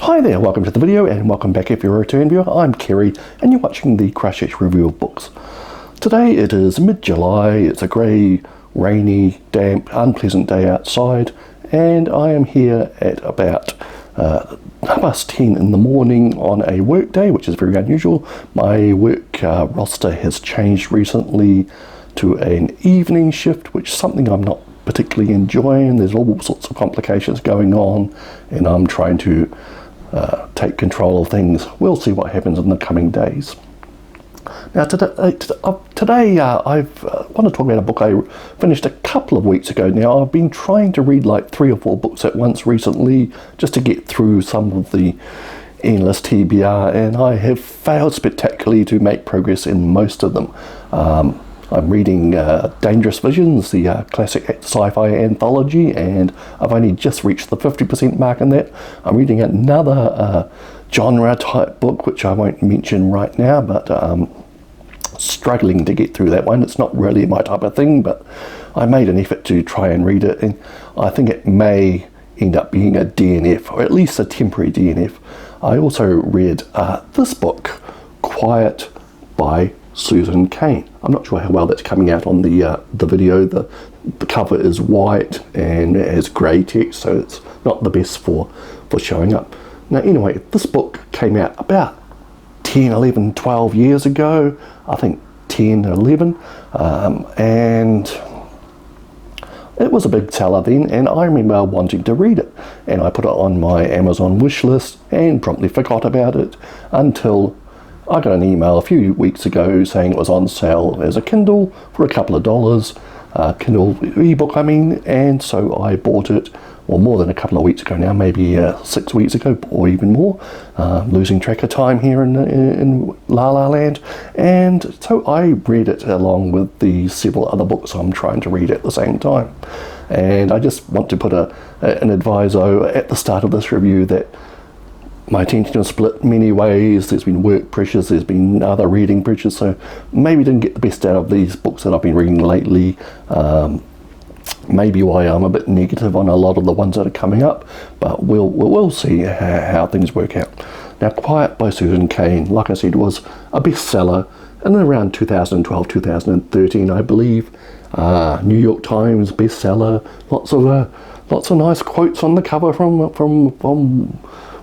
Hi there, welcome to the video and welcome back if you're a return viewer. I'm Kerry and you're watching the Christchurch Review of Books. Today it is mid-July, it's a grey, rainy, damp, unpleasant day outside and I am here at about 10:30 in the morning on a work day, which is very unusual. My work roster has changed recently to an evening shift, which is something I'm not particularly enjoying. There's all sorts of complications going on and I'm trying to take control of things. We'll see what happens in the coming days. Now today I want to talk about a book I finished a couple of weeks ago now. I've been trying to read like 3 or 4 books at once recently just to get through some of the endless TBR, and I have failed spectacularly to make progress in most of them. I'm reading Dangerous Visions, the classic sci-fi anthology, and I've only just reached the 50% mark in that. I'm reading another genre type book, which I won't mention right now, but struggling to get through that one. It's not really my type of thing, but I made an effort to try and read it, and I think it may end up being a DNF, or at least a temporary DNF. I also read this book, Quiet by Susan Cain. I'm not sure how well that's coming out on the video. The cover is white and it has grey text, so it's not the best for showing up. Now anyway, this book came out about 10, 11, 12 years ago, I think 10, 11, and it was a big seller then, and I remember wanting to read it, and I put it on my Amazon wish list and promptly forgot about it until I got an email a few weeks ago saying it was on sale as a Kindle for a couple of dollars, Kindle ebook I mean, and so I bought it, well, more than a couple of weeks ago now, maybe 6 weeks ago or even more, losing track of time here in La La Land, and so I read it along with the several other books I'm trying to read at the same time. And I just want to put an adviso at the start of this review that my attention is split many ways. There's been work pressures, there's been other reading pressures, so maybe didn't get the best out of these books that I've been reading lately. Maybe why I'm a bit negative on a lot of the ones that are coming up, but we'll see how things work out. Now, Quiet by Susan Cain, like I said, was a bestseller in around 2012, 2013, I believe. New York Times bestseller. Lots of nice quotes on the cover from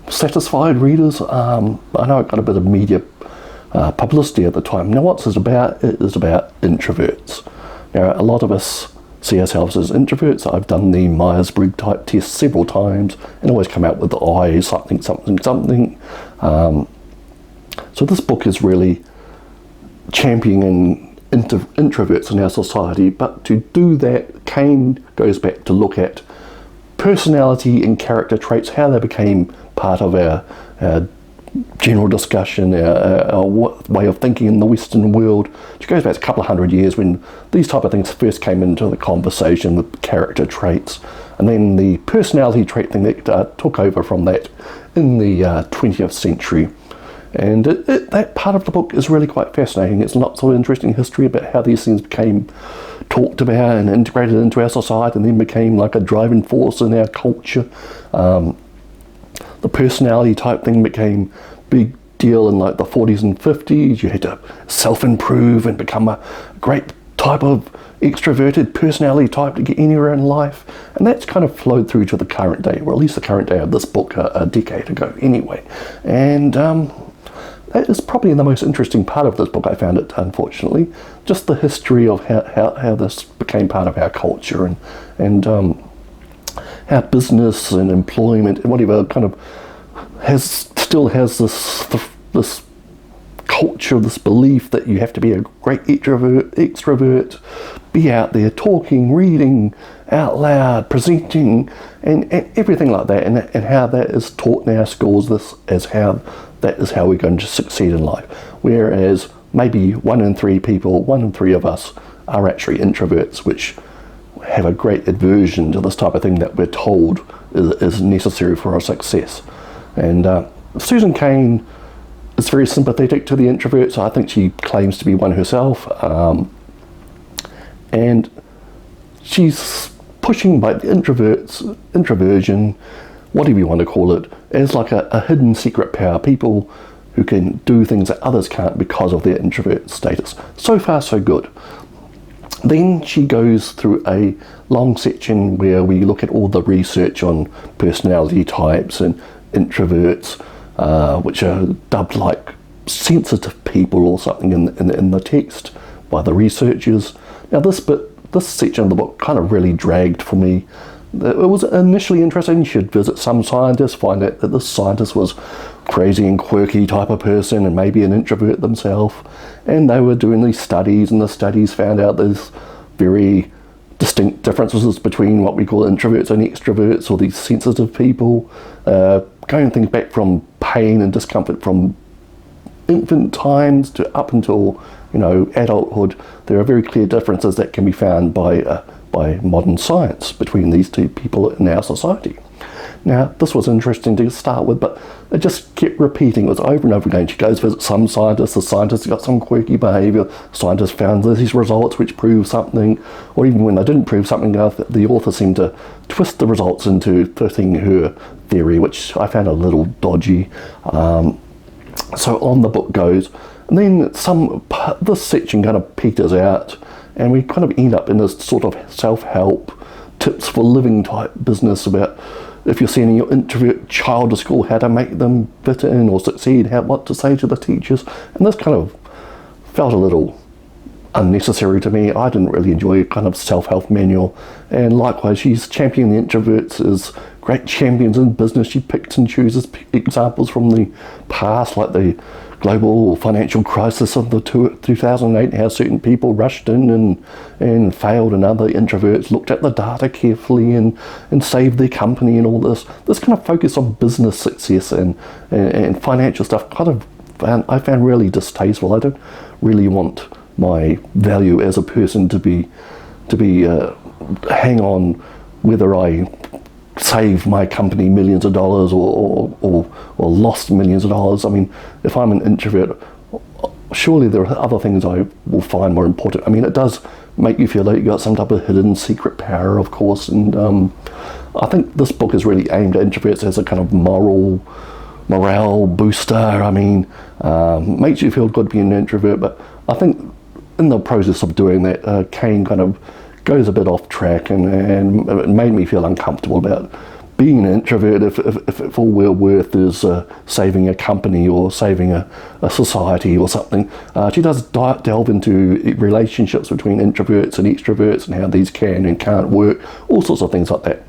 satisfied readers. I know it got a bit of media publicity at the time. Now what it's about, it is about introverts. Now a lot of us see ourselves as introverts. I've done the Myers-Briggs type test several times and always come out with I something. So this book is really championing introverts in our society, but to do that, Cain goes back to look at personality and character traits, how they became part of our general discussion, our way of thinking in the Western world, which goes back a couple of hundred years when these type of things first came into the conversation with character traits, and then the personality trait thing that took over from that in the 20th century. And that part of the book is really quite fascinating. It's lots of interesting history about how these things became talked about and integrated into our society and then became like a driving force in our culture. The personality type thing became a big deal in like the 40s and 50s. You had to self-improve and become a great type of extroverted personality type to get anywhere in life. And that's kind of flowed through to the current day, or at least the current day of this book a decade ago anyway. And that is probably the most interesting part of this book, I found it, unfortunately. Just the history of how this became part of our culture and how business and employment and whatever kind of still has this culture, this belief that you have to be a great extrovert, be out there talking, reading out loud, presenting, and everything like that, and how that is taught in our schools. That is how we're going to succeed in life. Whereas maybe 1 in 3 people, 1 in 3 of us are actually introverts, which have a great aversion to this type of thing that we're told is necessary for our success. And Susan Cain is very sympathetic to the introverts. I think she claims to be one herself, and she's pushing by the introversion whatever you want to call it, as like a hidden secret power, people who can do things that others can't because of their introvert status. So far, so good. Then she goes through a long section where we look at all the research on personality types and introverts, which are dubbed like sensitive people or something in the text by the researchers. Now this section of the book kind of really dragged for me. It was initially interesting. You should visit some scientists, find out that this scientist was crazy and quirky type of person and maybe an introvert themselves, and they were doing these studies, and the studies found out there's very distinct differences between what we call introverts and extroverts, or these sensitive people, going things back from pain and discomfort from infant times to up until adulthood. There are very clear differences that can be found by modern science between these two people in our society. Now, this was interesting to start with, but it just kept repeating. It was over and over again. She goes visit some scientists, the scientists got some quirky behaviour, scientists found these results which prove something, or even when they didn't prove something, the author seemed to twist the results into fitting her theory, which I found a little dodgy. So on the book goes, and then this section kind of peters out, and we kind of end up in this sort of self-help, tips for living type business about if you're sending your introvert child to school, how to make them fit in or succeed, what to say to the teachers. And this kind of felt a little unnecessary to me. I didn't really enjoy a kind of self-help manual. And likewise, she's championing the introverts as great champions in business. She picks and chooses examples from the past, like the global financial crisis of the 2008, how certain people rushed in and failed, and other introverts looked at the data carefully and saved their company, and all this kind of focus on business success and financial stuff I found really distasteful. I don't really want my value as a person to be hang on whether I save my company millions of dollars or lost millions of dollars. I mean, if I'm an introvert, surely there are other things I will find more important. I mean, it does make you feel like you've got some type of hidden secret power, of course, and I think this book is really aimed at introverts as a kind of morale booster. I mean, makes you feel good being an introvert, but I think in the process of doing that, Cain kind of goes a bit off track, and it made me feel uncomfortable about being an introvert if all we're worth is saving a company or saving a society or something. She does delve into relationships between introverts and extroverts and how these can and can't work, all sorts of things like that.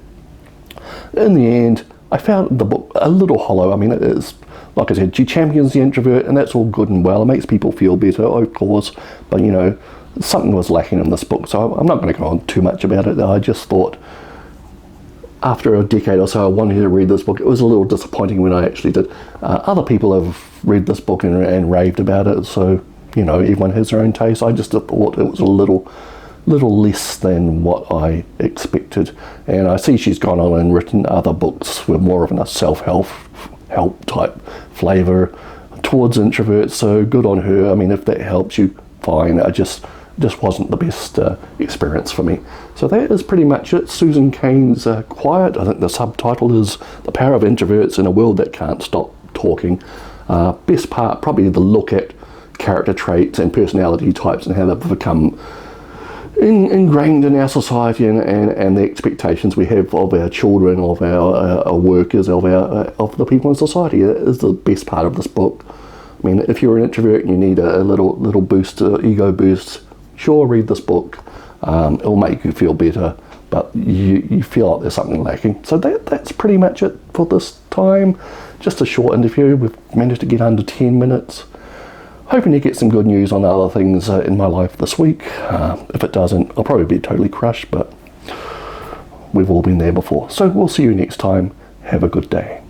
In the end, I found the book a little hollow. I mean, it is, like I said, she champions the introvert, and that's all good and well. It makes people feel better, of course, but something was lacking in this book, so I'm not going to go on too much about it. I just thought after a decade or so I wanted to read this book. It was a little disappointing when I actually did. Other people have read this book and raved about it, so everyone has their own taste. I just thought it was a little less than what I expected, and I see she's gone on and written other books with more of a self-help type flavour towards introverts, so good on her. I mean, if that helps you, fine. I just wasn't the best experience for me. So that is pretty much it. Susan Cain's Quiet. I think the subtitle is The Power of Introverts in a World That Can't Stop Talking. Best part, probably the look at character traits and personality types and how they've become ingrained in our society and the expectations we have of our children, of our workers, of the people in society. It is the best part of this book. I mean, if you're an introvert and you need a little boost, ego boost, sure, read this book. It'll make you feel better, but you feel like there's something lacking. So that's pretty much it for this time. Just a short interview. We've managed to get under 10 minutes. Hoping to get some good news on other things in my life this week. If it doesn't, I'll probably be totally crushed, but we've all been there before. So we'll see you next time. Have a good day.